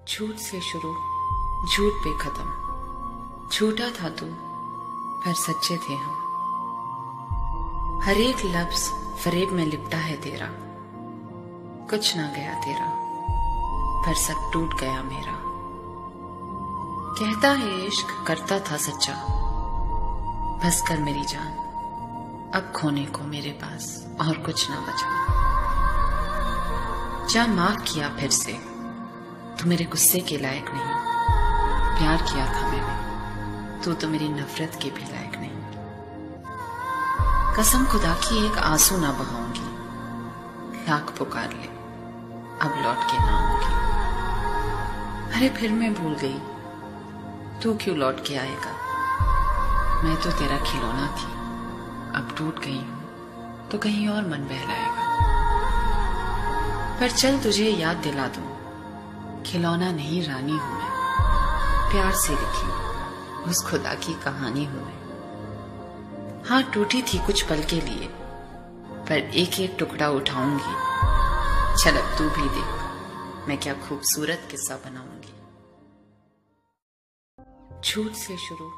झूठ से शुरू, झूठ पे खत्म। झूठा था तू, पर सच्चे थे हम। हर एक लफ्ज फरेब में लिपटा है तेरा। कुछ ना गया तेरा, पर सब टूट गया मेरा। कहता है इश्क करता था सच्चा, बस कर मेरी जान, अब खोने को मेरे पास और कुछ ना बचा। जा माफ किया फिर से, तू मेरे गुस्से के लायक नहीं। प्यार किया था मैंने, तू तो मेरी नफरत के भी लायक नहीं। कसम खुदा की एक आंसू ना बहाऊंगी, लाख पुकार ले अब लौट के ना आऊंगी। अरे फिर मैं भूल गई, तू क्यों लौट के आएगा। मैं तो तेरा खिलौना थी, अब टूट गई हूं तो कहीं और मन बहलाएगा। पर चल तुझे याद दिला दूं, खिलौना नहीं रानी हूं मैं। प्यार से लिखी उस खुदा की कहानी हूं मैं। हाँ टूटी थी कुछ पल के लिए, पर एक एक टुकड़ा उठाऊंगी। चल अब तू भी देख, मैं क्या खूबसूरत किस्सा बनाऊंगी। झूठ से शुरू,